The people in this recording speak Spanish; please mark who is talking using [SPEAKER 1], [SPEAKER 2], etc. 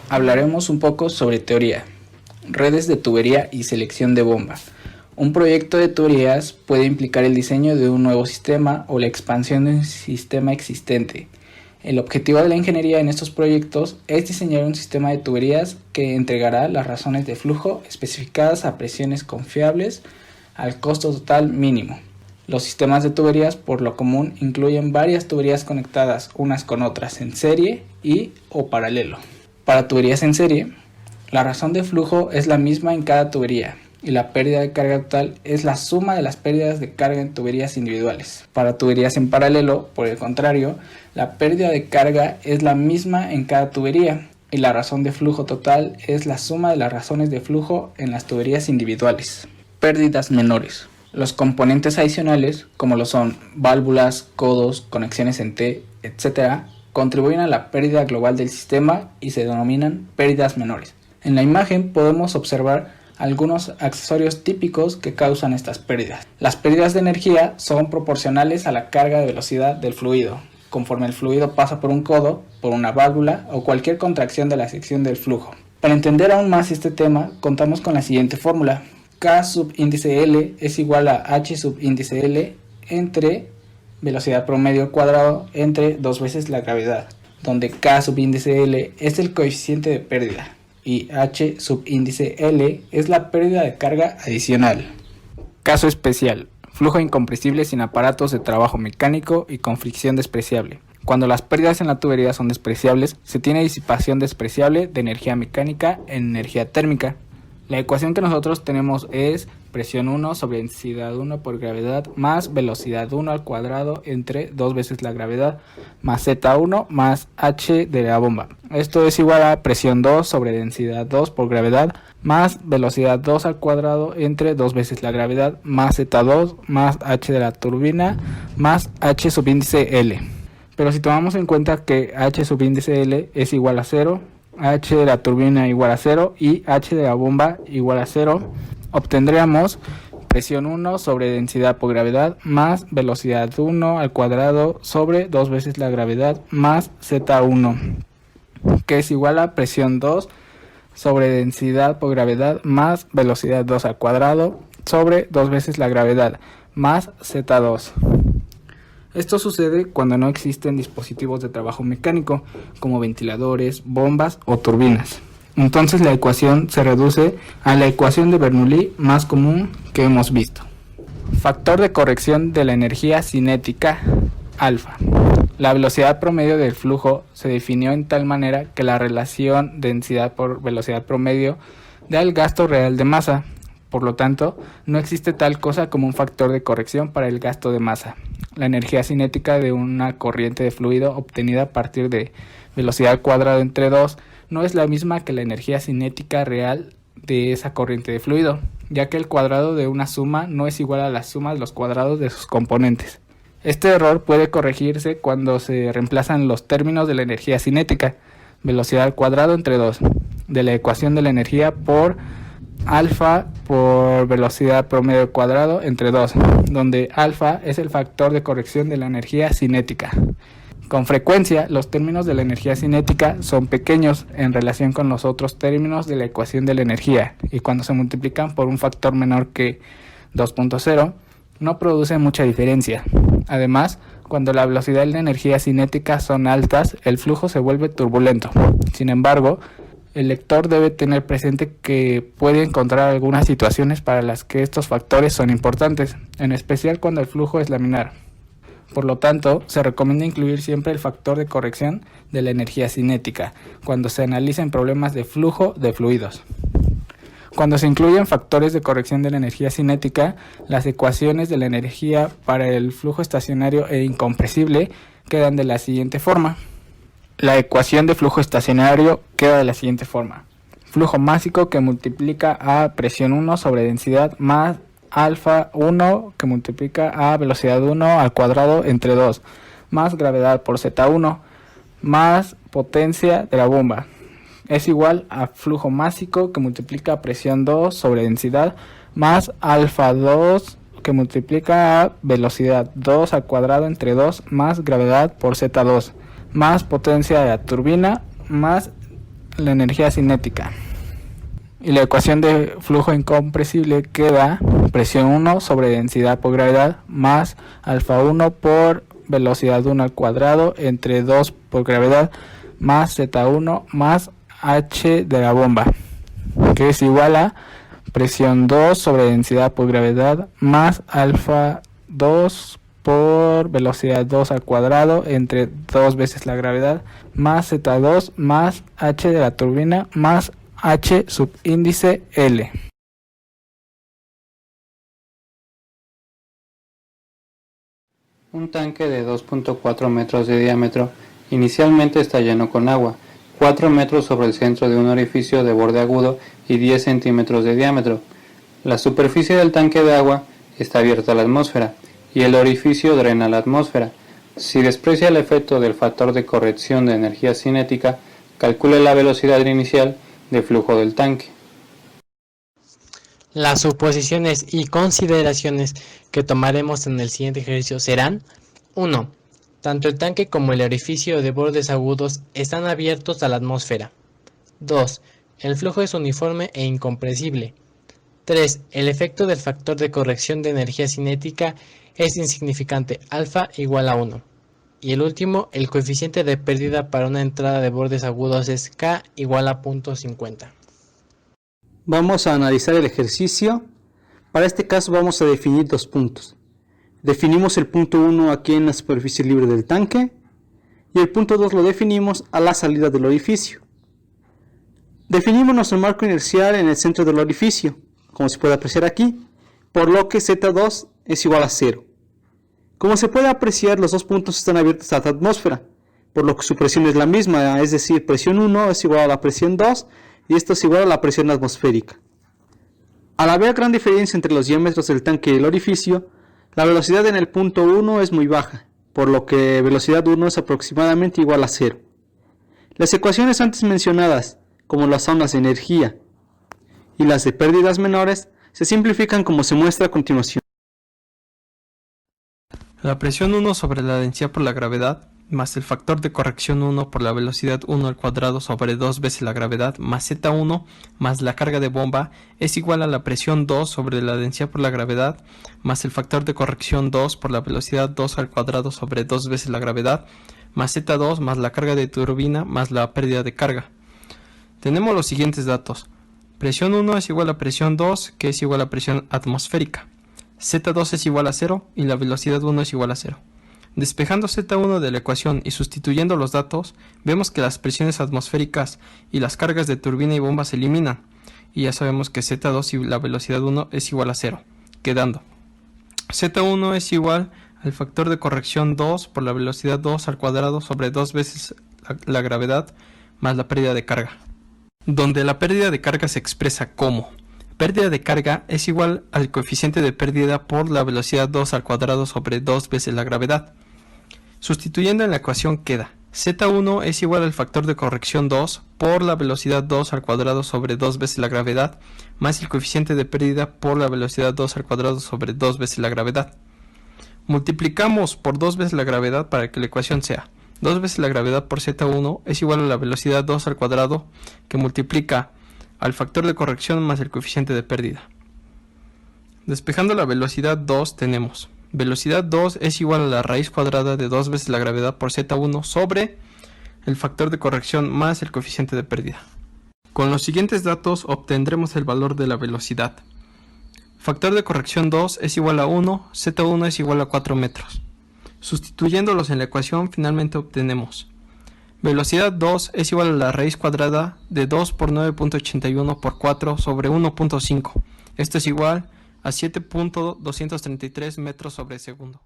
[SPEAKER 1] Hablaremos un poco sobre teoría, redes de tubería y selección de bomba. Un proyecto de tuberías puede implicar el diseño de un nuevo sistema o la expansión de un sistema existente. El objetivo de la ingeniería en estos proyectos es diseñar un sistema de tuberías que entregará las razones de flujo especificadas a presiones confiables al costo total mínimo. Los sistemas de tuberías por lo común incluyen varias tuberías conectadas unas con otras en serie y o paralelo. Para tuberías en serie, la razón de flujo es la misma en cada tubería y la pérdida de carga total es la suma de las pérdidas de carga en tuberías individuales. Para tuberías en paralelo, por el contrario, la pérdida de carga es la misma en cada tubería y la razón de flujo total es la suma de las razones de flujo en las tuberías individuales. Pérdidas menores. Los componentes adicionales, como lo son válvulas, codos, conexiones en T, etc., contribuyen a la pérdida global del sistema y se denominan pérdidas menores. En la imagen podemos observar algunos accesorios típicos que causan estas pérdidas. Las pérdidas de energía son proporcionales a la carga de velocidad del fluido, conforme el fluido pasa por un codo, por una válvula o cualquier contracción de la sección del flujo. Para entender aún más este tema, contamos con la siguiente fórmula. K sub índice L es igual a H sub índice L entre velocidad promedio cuadrado entre 2 veces la gravedad, donde K sub índice L es el coeficiente de pérdida y H sub índice L es la pérdida de carga adicional. Caso especial: flujo incompresible sin aparatos de trabajo mecánico y con fricción despreciable. Cuando las pérdidas en la tubería son despreciables, se tiene disipación despreciable de energía mecánica en energía térmica. La ecuación que nosotros tenemos es presión 1 sobre densidad 1 por gravedad más velocidad 1 al cuadrado entre 2 veces la gravedad más Z1 más H de la bomba. Esto es igual a presión 2 sobre densidad 2 por gravedad más velocidad 2 al cuadrado entre 2 veces la gravedad más Z2 más H de la turbina más H subíndice L. Pero si tomamos en cuenta que H subíndice L es igual a 0, H de la turbina igual a 0 y H de la bomba igual a 0, obtendríamos presión 1 sobre densidad por gravedad más velocidad 1 al cuadrado sobre 2 veces la gravedad más Z1, que es igual a presión 2 sobre densidad por gravedad más velocidad 2 al cuadrado sobre 2 veces la gravedad más Z2. Esto sucede cuando no existen dispositivos de trabajo mecánico, como ventiladores, bombas o turbinas. Entonces la ecuación se reduce a la ecuación de Bernoulli más común que hemos visto. Factor de corrección de la energía cinética, alfa. La velocidad promedio del flujo se definió en tal manera que la relación densidad por velocidad promedio da el gasto real de masa. Por lo tanto, no existe tal cosa como un factor de corrección para el gasto de masa. La energía cinética de una corriente de fluido obtenida a partir de velocidad al cuadrado entre 2 no es la misma que la energía cinética real de esa corriente de fluido, ya que el cuadrado de una suma no es igual a la suma de los cuadrados de sus componentes. Este error puede corregirse cuando se reemplazan los términos de la energía cinética, velocidad al cuadrado entre 2, de la ecuación de la energía por alfa por velocidad promedio al cuadrado entre 2, donde alfa es el factor de corrección de la energía cinética. Con frecuencia, los términos de la energía cinética son pequeños en relación con los otros términos de la ecuación de la energía, y cuando se multiplican por un factor menor que 2.0, no produce mucha diferencia. Además, cuando la velocidad y la energía cinética son altas, el flujo se vuelve turbulento. Sin embargo, el lector debe tener presente que puede encontrar algunas situaciones para las que estos factores son importantes, en especial cuando el flujo es laminar. Por lo tanto, se recomienda incluir siempre el factor de corrección de la energía cinética cuando se analicen problemas de flujo de fluidos. Cuando se incluyen factores de corrección de la energía cinética, las ecuaciones de la energía para el flujo estacionario e incompresible quedan de la siguiente forma. La ecuación de flujo estacionario queda de la siguiente forma. Flujo másico que multiplica a presión 1 sobre densidad más alfa 1 que multiplica a velocidad 1 al cuadrado entre 2 más gravedad por Z1 más potencia de la bomba es igual a flujo másico que multiplica a presión 2 sobre densidad más alfa 2 que multiplica a velocidad 2 al cuadrado entre 2 más gravedad por Z2 más potencia de la turbina más la energía cinética. Y la ecuación de flujo incompresible queda presión 1 sobre densidad por gravedad más alfa 1 por velocidad 1 al cuadrado entre 2 por gravedad más Z1 más H de la bomba, que es igual a presión 2 sobre densidad por gravedad más alfa 2 por velocidad 2 al cuadrado entre 2 veces la gravedad más Z2 más H de la turbina más H subíndice L.
[SPEAKER 2] Un tanque de 2.4 metros de diámetro inicialmente está lleno con agua, 4 metros sobre el centro de un orificio de borde agudo y 10 centímetros de diámetro. La superficie del tanque de agua está abierta a la atmósfera y el orificio drena la atmósfera. Si desprecia el efecto del factor de corrección de energía cinética, calcule la velocidad inicial de flujo del tanque.
[SPEAKER 3] Las suposiciones y consideraciones que tomaremos en el siguiente ejercicio serán: 1. Tanto el tanque como el orificio de bordes agudos están abiertos a la atmósfera. 2. El flujo es uniforme e incompresible. 3. El efecto del factor de corrección de energía cinética es insignificante, alfa igual a 1. Y el último, el coeficiente de pérdida para una entrada de bordes agudos es K igual a 0.50.
[SPEAKER 4] Vamos a analizar el ejercicio. Para este caso vamos a definir dos puntos. Definimos el punto 1 aquí en la superficie libre del tanque y el punto 2 lo definimos a la salida del orificio. Definimos nuestro marco inercial en el centro del orificio, como se puede apreciar aquí, por lo que Z2 es igual a 0. Como se puede apreciar, los dos puntos están abiertos a la atmósfera, por lo que su presión es la misma, es decir, presión 1 es igual a la presión 2 y esto es igual a la presión atmosférica. Al haber gran diferencia entre los diámetros del tanque y el orificio, la velocidad en el punto 1 es muy baja, por lo que velocidad 1 es aproximadamente igual a 0. Las ecuaciones antes mencionadas, como las ondas de energía y las de pérdidas menores, se simplifican como se muestra a continuación.
[SPEAKER 5] La presión 1 sobre la densidad por la gravedad más el factor de corrección 1 por la velocidad 1 al cuadrado sobre 2 veces la gravedad más Z1 más la carga de bomba es igual a la presión 2 sobre la densidad por la gravedad más el factor de corrección 2 por la velocidad 2 al cuadrado sobre 2 veces la gravedad más Z2 más la carga de turbina más la pérdida de carga. Tenemos los siguientes datos. Presión 1 es igual a presión 2, que es igual a presión atmosférica. Z2 es igual a 0 y la velocidad 1 es igual a 0. Despejando Z1 de la ecuación y sustituyendo los datos, vemos que las presiones atmosféricas y las cargas de turbina y bomba se eliminan, y ya sabemos que Z2 y la velocidad 1 es igual a 0, quedando Z1 es igual al factor de corrección 2 por la velocidad 2 al cuadrado sobre 2 veces la gravedad más la pérdida de carga, donde la pérdida de carga se expresa como pérdida de carga es igual al coeficiente de pérdida por la velocidad 2 al cuadrado sobre 2 veces la gravedad. Sustituyendo en la ecuación queda Z1 es igual al factor de corrección 2 por la velocidad 2 al cuadrado sobre 2 veces la gravedad más el coeficiente de pérdida por la velocidad 2 al cuadrado sobre 2 veces la gravedad. Multiplicamos por 2 veces la gravedad para que la ecuación sea 2 veces la gravedad por Z1 es igual a la velocidad 2 al cuadrado que multiplica al factor de corrección más el coeficiente de pérdida. Despejando la velocidad 2 tenemos velocidad 2 es igual a la raíz cuadrada de 2 veces la gravedad por Z1 sobre el factor de corrección más el coeficiente de pérdida. Con los siguientes datos obtendremos el valor de la velocidad. Factor de corrección 2 es igual a 1, Z1 es igual a 4 metros. Sustituyéndolos en la ecuación finalmente obtenemos velocidad 2 es igual a la raíz cuadrada de 2 por 9.81 por 4 sobre 1.5. Esto es igual a 7.233 metros sobre segundo.